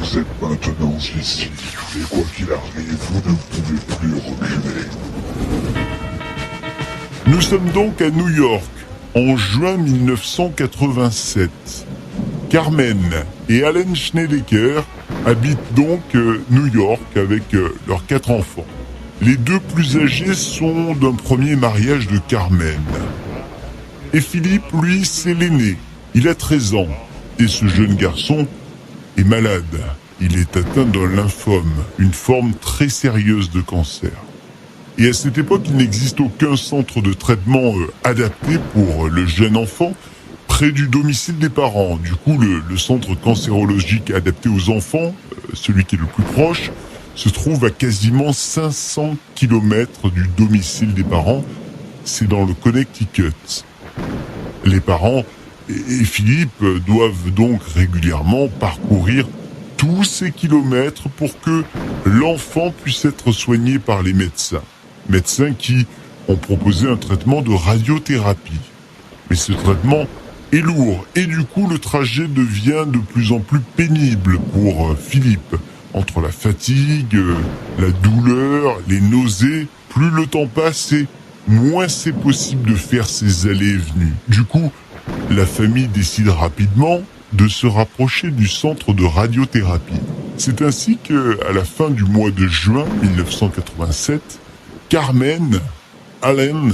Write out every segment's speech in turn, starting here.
Vous êtes maintenant ici, et quoi qu'il arrive, vous ne pouvez plus reculer. Nous sommes donc à New York, en juin 1987. Carmen et Allen Schnedeker habitent donc New York avec leurs 4 enfants. Les 2 plus âgés sont d'un premier mariage de Carmen. Et Philippe, lui, c'est l'aîné. Il a 13 ans. Et ce jeune garçon est malade. Il est atteint d'un lymphome, une forme très sérieuse de cancer. Et à cette époque, il n'existe aucun centre de traitement adapté pour le jeune enfant près du domicile des parents. Du coup, le centre cancérologique adapté aux enfants, celui qui est le plus proche, se trouve à quasiment 500 km du domicile des parents. C'est dans le Connecticut. Les parents et Philippe doivent donc régulièrement parcourir tous ces kilomètres pour que l'enfant puisse être soigné par les médecins. Médecins qui ont proposé un traitement de radiothérapie. Mais ce traitement est lourd et du coup le trajet devient de plus en plus pénible pour Philippe. Entre la fatigue, la douleur, les nausées, plus le temps passe et moins c'est possible de faire ces allées et venues. Du coup, la famille décide rapidement de se rapprocher du centre de radiothérapie. C'est ainsi qu'à la fin du mois de juin 1987, Carmen, Allen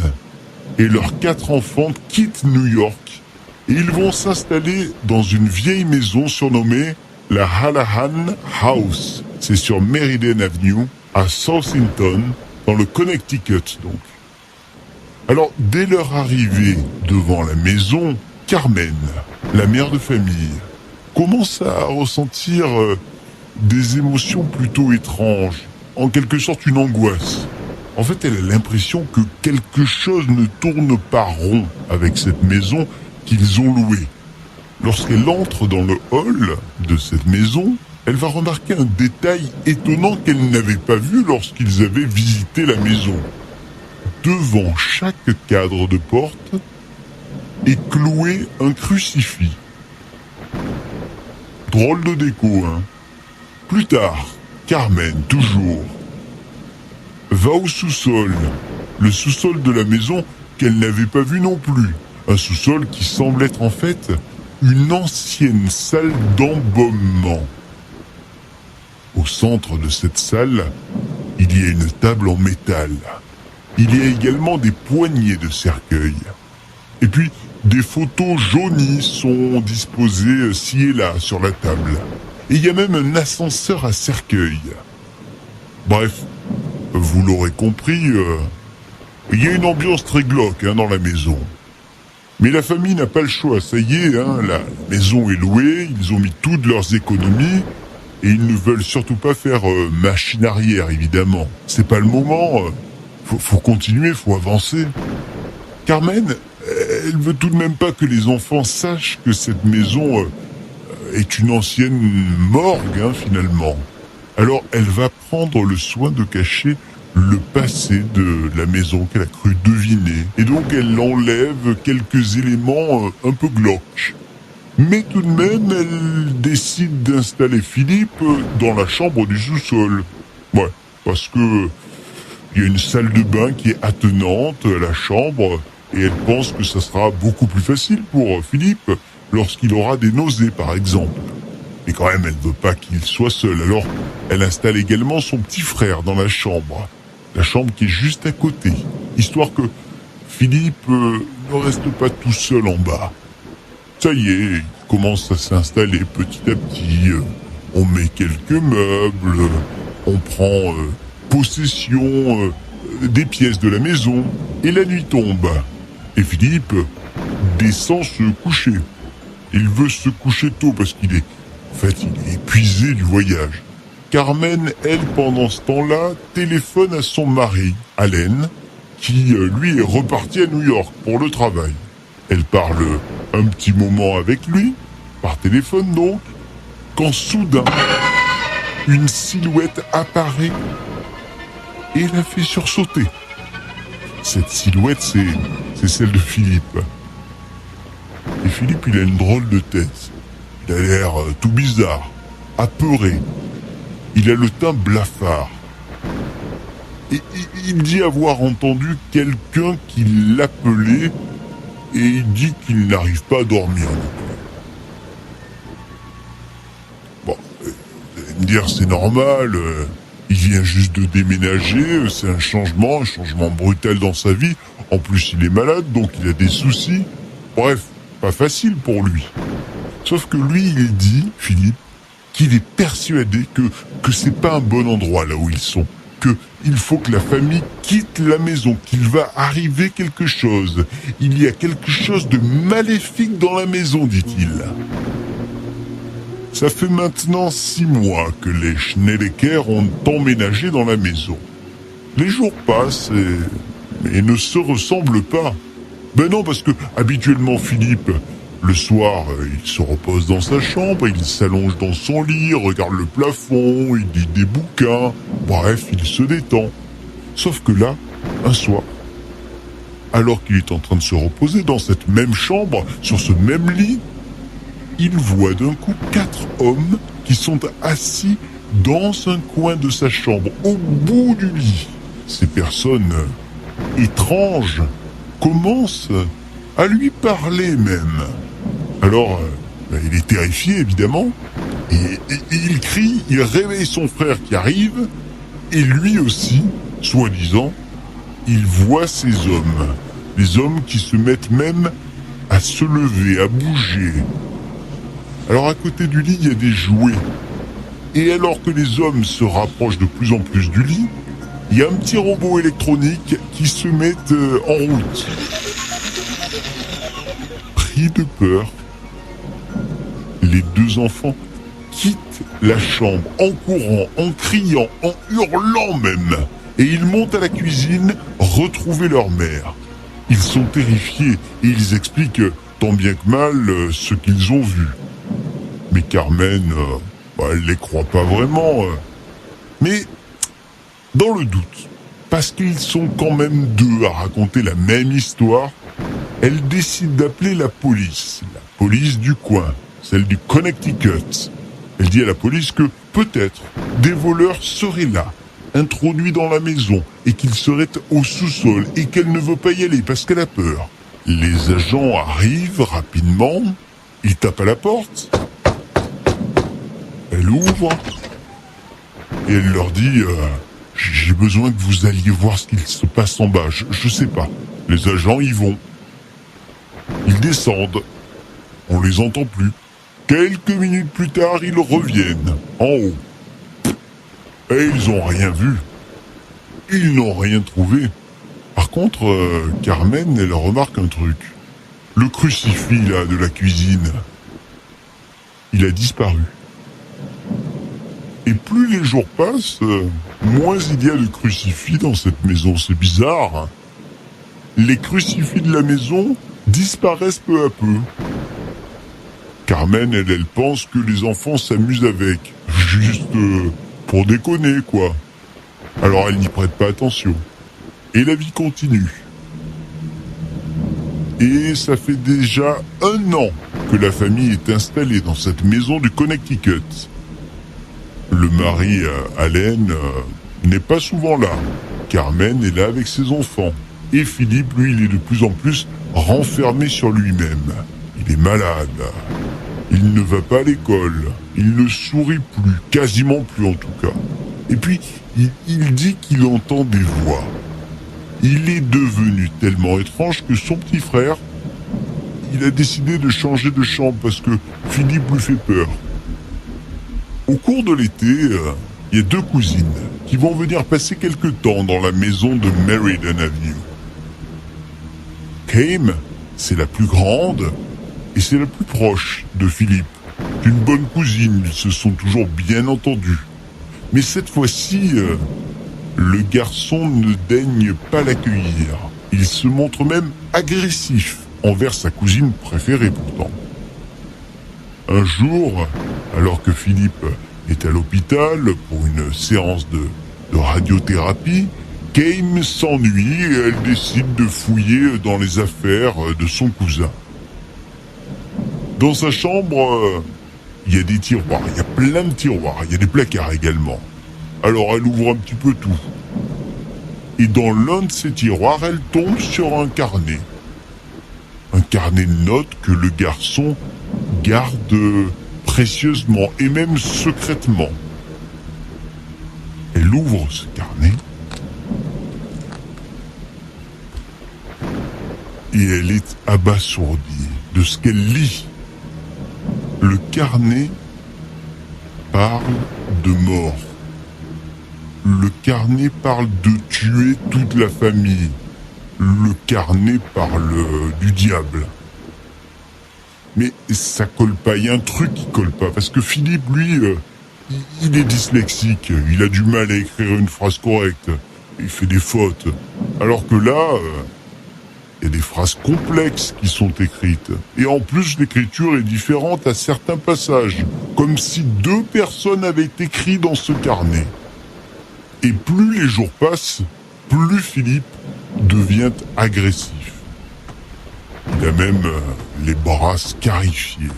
et leurs 4 enfants quittent New York et ils vont s'installer dans une vieille maison surnommée la Hallahan House. C'est sur Meriden Avenue, à Southington, dans le Connecticut donc. Alors, dès leur arrivée devant la maison, Carmen, la mère de famille, commence à ressentir des émotions plutôt étranges, en quelque sorte une angoisse. En fait, elle a l'impression que quelque chose ne tourne pas rond avec cette maison qu'ils ont louée. Lorsqu'elle entre dans le hall de cette maison, elle va remarquer un détail étonnant qu'elle n'avait pas vu lorsqu'ils avaient visité la maison. Devant chaque cadre de porte est cloué un crucifix. Drôle de déco, hein. Plus tard, Carmen, toujours, va au sous-sol. Le sous-sol de la maison qu'elle n'avait pas vu non plus. Un sous-sol qui semble être en fait une ancienne salle d'embaumement. Au centre de cette salle, il y a une table en métal. Il y a également des poignées de cercueil. Et puis, des photos jaunies sont disposées ci et là sur la table. Et il y a même un ascenseur à cercueil. Bref, vous l'aurez compris, il y a une ambiance très glauque dans la maison. Mais la famille n'a pas le choix, ça y est, la maison est louée, ils ont mis toutes leurs économies, et ils ne veulent surtout pas faire machine arrière, évidemment. C'est pas le moment, faut continuer, faut avancer. Carmen, elle veut tout de même pas que les enfants sachent que cette maison est une ancienne morgue, finalement. Alors elle va prendre le soin de cacher le passé de la maison qu'elle a cru deviner. Et donc elle enlève quelques éléments un peu glauques. Mais tout de même, elle décide d'installer Philippe dans la chambre du sous-sol. Ouais, parce que il y a une salle de bain qui est attenante à la chambre et elle pense que ça sera beaucoup plus facile pour Philippe lorsqu'il aura des nausées, par exemple. Mais quand même, elle veut pas qu'il soit seul. Alors, elle installe également son petit frère dans la chambre qui est juste à côté, histoire que Philippe ne reste pas tout seul en bas. Ça y est, il commence à s'installer petit à petit. On met quelques meubles, on prend possession des pièces de la maison, et la nuit tombe. Et Philippe descend se coucher. Il veut se coucher tôt parce qu'il est épuisé du voyage. Carmen, elle, pendant ce temps-là, téléphone à son mari, Allen, qui, lui, est reparti à New York pour le travail. Elle parle un petit moment avec lui, par téléphone donc, quand soudain, une silhouette apparaît et la fait sursauter. Cette silhouette, c'est celle de Philippe. Et Philippe, il a une drôle de tête. Il a l'air tout bizarre. apeuré. Il a le teint blafard. Et il dit avoir entendu quelqu'un qui l'appelait et il dit qu'il n'arrive pas à dormir non plus. Bon, vous allez me dire c'est normal, il vient juste de déménager, c'est un changement brutal dans sa vie. En plus il est malade donc il a des soucis. Bref, pas facile pour lui. Sauf que lui il dit, Philippe, qu'il est persuadé que c'est pas un bon endroit là où ils sont. Qu'il faut que la famille quitte la maison, qu'il va arriver quelque chose. Il y a quelque chose de maléfique dans la maison, dit-il. Ça fait maintenant 6 mois que les Schneideker ont emménagé dans la maison. Les jours passent et ne se ressemblent pas. Ben non, parce que habituellement Philippe, le soir, il se repose dans sa chambre, il s'allonge dans son lit, regarde le plafond, il lit des bouquins, bref, il se détend. Sauf que là, un soir, alors qu'il est en train de se reposer dans cette même chambre, sur ce même lit, il voit d'un coup 4 hommes qui sont assis dans un coin de sa chambre, au bout du lit. Ces personnes étranges commencent à lui parler même. Alors, il est terrifié évidemment, et il crie, il réveille son frère qui arrive, et lui aussi, soi-disant, il voit ces hommes, les hommes qui se mettent même à se lever, à bouger. Alors à côté du lit, il y a des jouets, et alors que les hommes se rapprochent de plus en plus du lit, il y a un petit robot électronique qui se met en route. Pris de peur, les 2 enfants quittent la chambre en courant, en criant, en hurlant même. Et ils montent à la cuisine retrouver leur mère. Ils sont terrifiés et ils expliquent tant bien que mal ce qu'ils ont vu. Mais Carmen, elle les croit pas vraiment. Mais dans le doute, parce qu'ils sont quand même 2 à raconter la même histoire, elle décide d'appeler la police du coin, celle du Connecticut. Elle dit à la police que peut-être des voleurs seraient là, introduits dans la maison, et qu'ils seraient au sous-sol, et qu'elle ne veut pas y aller parce qu'elle a peur. Les agents arrivent rapidement, ils tapent à la porte, elle ouvre, et elle leur dit j'ai besoin que vous alliez voir ce qu'il se passe en bas, je sais pas. Les agents y vont. Ils descendent. On les entend plus. Quelques minutes plus tard, ils reviennent, en haut. Et ils n'ont rien vu. Ils n'ont rien trouvé. Par contre, Carmen, elle remarque un truc. Le crucifix, là, de la cuisine, il a disparu. Et plus les jours passent, moins il y a de crucifix dans cette maison. C'est bizarre, hein. Les crucifix de la maison disparaissent peu à peu. Carmen, elle pense que les enfants s'amusent avec. Juste pour déconner, quoi. Alors elle n'y prête pas attention. Et la vie continue. Et ça fait déjà 1 an que la famille est installée dans cette maison du Connecticut. Le mari, Allen, n'est pas souvent là. Carmen est là avec ses enfants. Et Philippe, lui, il est de plus en plus renfermé sur lui-même. Il est malade. Il ne va pas à l'école. Il ne sourit plus, quasiment plus en tout cas. Et puis, il dit qu'il entend des voix. Il est devenu tellement étrange que son petit frère, il a décidé de changer de chambre parce que Philippe lui fait peur. Au cours de l'été, il y a 2 cousines qui vont venir passer quelque temps dans la maison de Meriden Avenue. Kame, c'est la plus grande et c'est la plus proche de Philippe. Une bonne cousine, ils se sont toujours bien entendus. Mais cette fois-ci, le garçon ne daigne pas l'accueillir. Il se montre même agressif envers sa cousine préférée pourtant. Un jour, alors que Philippe est à l'hôpital pour une séance de radiothérapie, Kame s'ennuie et elle décide de fouiller dans les affaires de son cousin. Dans sa chambre, il y a des tiroirs, il y a plein de tiroirs, il y a des placards également. Alors elle ouvre un petit peu tout. Et dans l'un de ces tiroirs, elle tombe sur un carnet. Un carnet de notes que le garçon garde précieusement et même secrètement. Elle ouvre ce carnet et elle est abasourdie de ce qu'elle lit. Le carnet parle de mort. Le carnet parle de tuer toute la famille. Le carnet parle du diable. Mais ça colle pas, il y a un truc qui colle pas, parce que Philippe, lui, il est dyslexique, il a du mal à écrire une phrase correcte, il fait des fautes. Alors que là, il y a des phrases complexes qui sont écrites. Et en plus, l'écriture est différente à certains passages, comme si deux personnes avaient écrit dans ce carnet. Et plus les jours passent, plus Philippe devient agressif. Il a même les bras scarifiés.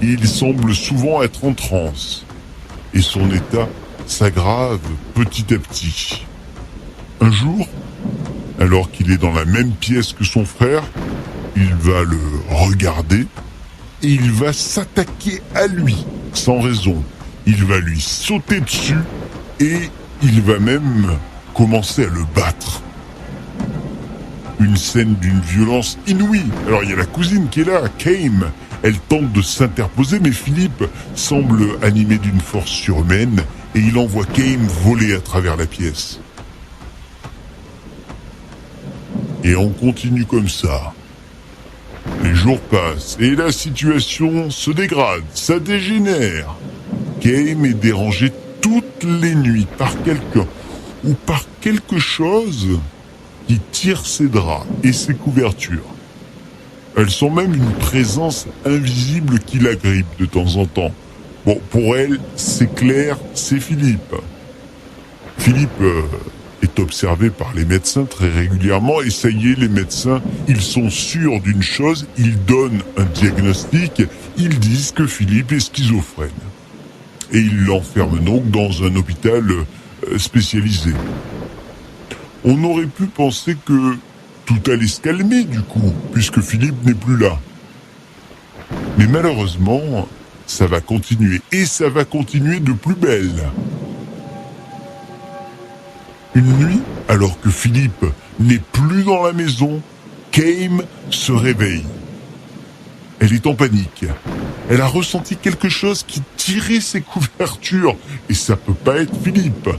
Il semble souvent être en transe. Et son état s'aggrave petit à petit. Un jour, alors qu'il est dans la même pièce que son frère, il va le regarder et il va s'attaquer à lui, sans raison. Il va lui sauter dessus et il va même commencer à le battre. Une scène d'une violence inouïe. Alors il y a la cousine qui est là, Kame. Elle tente de s'interposer, mais Philippe semble animé d'une force surhumaine et il envoie Kame voler à travers la pièce. Et on continue comme ça. Les jours passent et la situation se dégrade, ça dégénère. Kame est dérangé toutes les nuits par quelqu'un ou par quelque chose qui tire ses draps et ses couvertures. Elles sont même une présence invisible qui l'agrippe de temps en temps. Bon, pour elle, c'est clair, c'est Philippe. Philippe est observé par les médecins très régulièrement et ça y est, les médecins, ils sont sûrs d'une chose, ils donnent un diagnostic, ils disent que Philippe est schizophrène. Et ils l'enferment donc dans un hôpital spécialisé. On aurait pu penser que tout allait se calmer du coup, puisque Philippe n'est plus là. Mais malheureusement, ça va continuer, et ça va continuer de plus belle. Une nuit, alors que Philippe n'est plus dans la maison, Kame se réveille. Elle est en panique. Elle a ressenti quelque chose qui tirait ses couvertures, et ça peut pas être Philippe.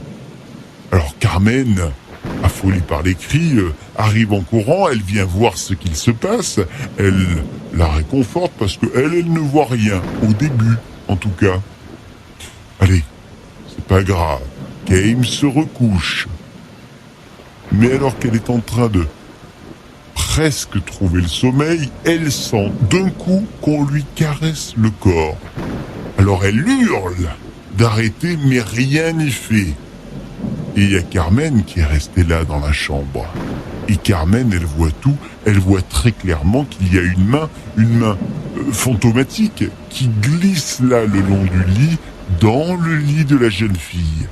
Alors Carmen, affolée par les cris, arrive en courant, elle vient voir ce qu'il se passe, elle la réconforte parce que elle ne voit rien, au début en tout cas. Allez, c'est pas grave, Kame se recouche. Mais alors qu'elle est en train de presque trouver le sommeil, elle sent d'un coup qu'on lui caresse le corps. Alors elle hurle d'arrêter, mais rien n'y fait. Et il y a Carmen qui est restée là dans la chambre. Et Carmen, elle voit tout, elle voit très clairement qu'il y a une main fantomatique, qui glisse là le long du lit, dans le lit de la jeune fille.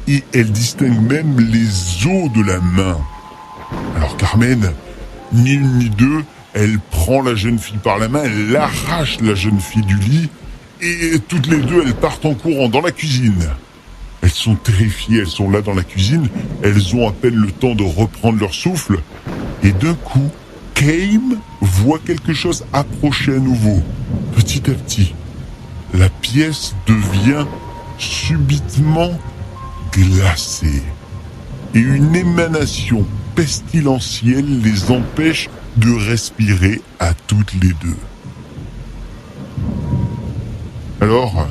Et elle distingue même les os de la main. Alors Carmen, ni une ni deux, elle prend la jeune fille par la main, elle arrache la jeune fille du lit, et toutes les deux, elles partent en courant dans la cuisine. Elles sont terrifiées, elles sont là dans la cuisine, elles ont à peine le temps de reprendre leur souffle, et d'un coup, Kame voit quelque chose approcher à nouveau, petit à petit. La pièce devient subitement glacée, et une émanation pestilentielle les empêche de respirer à toutes les deux. Alors,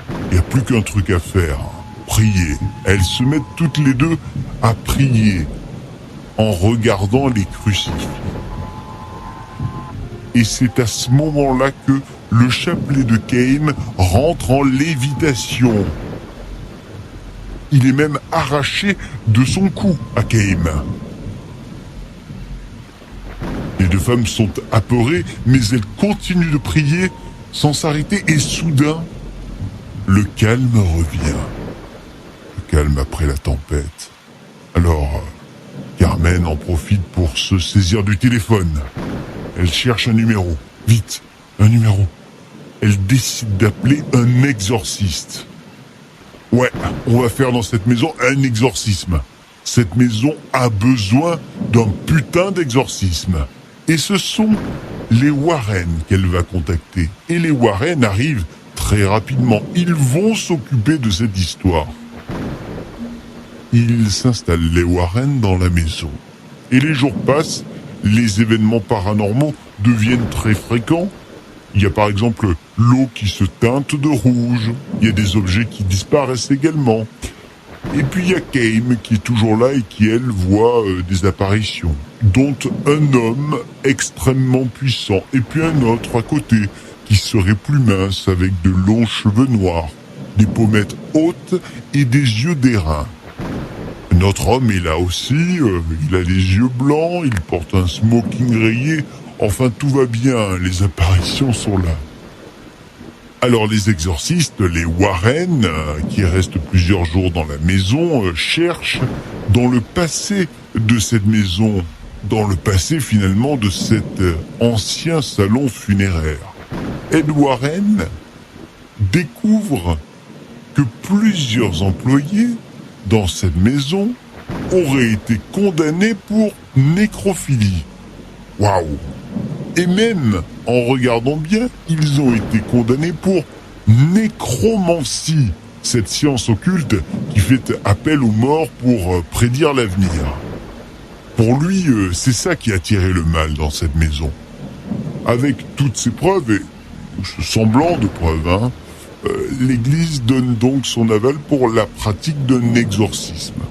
il n'y a plus qu'un truc à faire, prier. Elles se mettent toutes les deux à prier en regardant les crucifix. Et c'est à ce moment-là que le chapelet de Kame rentre en lévitation. Il est même arraché de son cou à Kame. Les deux femmes sont apeurées, mais elles continuent de prier sans s'arrêter, et soudain, le calme revient. Le calme après la tempête. Alors, Carmen en profite pour se saisir du téléphone. Elle cherche un numéro. Vite, un numéro. Elle décide d'appeler un exorciste. Ouais, on va faire dans cette maison un exorcisme. Cette maison a besoin d'un putain d'exorcisme. Et ce sont les Warren qu'elle va contacter. Et les Warren arrivent très rapidement. Ils vont s'occuper de cette histoire. Ils s'installent, les Warren, dans la maison. Et les jours passent, les événements paranormaux deviennent très fréquents. Il y a par exemple l'eau qui se teinte de rouge. Il y a des objets qui disparaissent également. Et puis il y a Kame qui est toujours là et qui, elle, voit des apparitions. Dont un homme extrêmement puissant. Et puis un autre à côté qui serait plus mince avec de longs cheveux noirs. Des pommettes hautes et des yeux d'airain. Notre homme est là aussi, il a les yeux blancs, il porte un smoking rayé, enfin tout va bien, les apparitions sont là. Alors les exorcistes, les Warren, qui restent plusieurs jours dans la maison, cherchent dans le passé de cette maison, dans le passé finalement de cet ancien salon funéraire. Ed Warren découvre que plusieurs employés dans cette maison auraient été condamnés pour nécrophilie. Waouh! Et même, en regardant bien, ils ont été condamnés pour nécromancie, cette science occulte qui fait appel aux morts pour prédire l'avenir. Pour lui, c'est ça qui a attiré le mal dans cette maison. Avec toutes ces preuves, et ce semblant de preuves, l'Église donne donc son aval pour la pratique d'un exorcisme.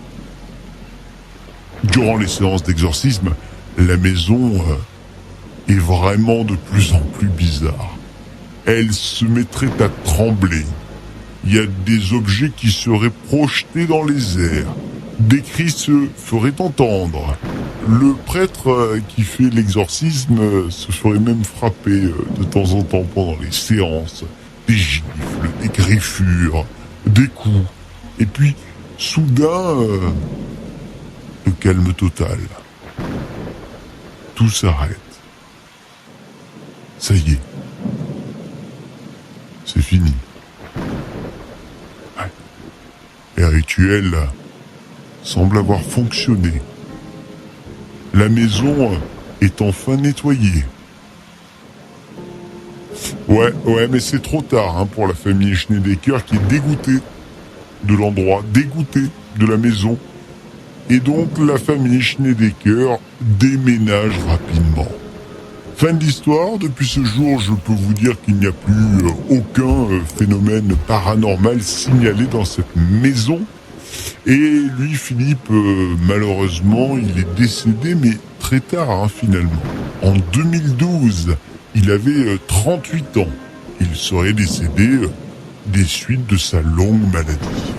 Durant les séances d'exorcisme, la maison est vraiment de plus en plus bizarre. Elle se mettrait à trembler. Il y a des objets qui seraient projetés dans les airs. Des cris se feraient entendre. Le prêtre qui fait l'exorcisme se ferait même frapper de temps en temps pendant les séances. Des gifles, des griffures, des coups. Et puis, soudain, le calme total. Tout s'arrête. Ça y est. C'est fini. Ouais. Les rituels semblent avoir fonctionné. La maison est enfin nettoyée. Ouais, mais c'est trop tard pour la famille Schneideker qui est dégoûtée de l'endroit, dégoûtée de la maison. Et donc la famille Schneideker déménage rapidement. Fin de l'histoire, depuis ce jour, je peux vous dire qu'il n'y a plus aucun phénomène paranormal signalé dans cette maison. Et lui, Philippe, malheureusement, il est décédé, mais très tard finalement. En 2012, il avait 38 ans. Il serait décédé des suites de sa longue maladie.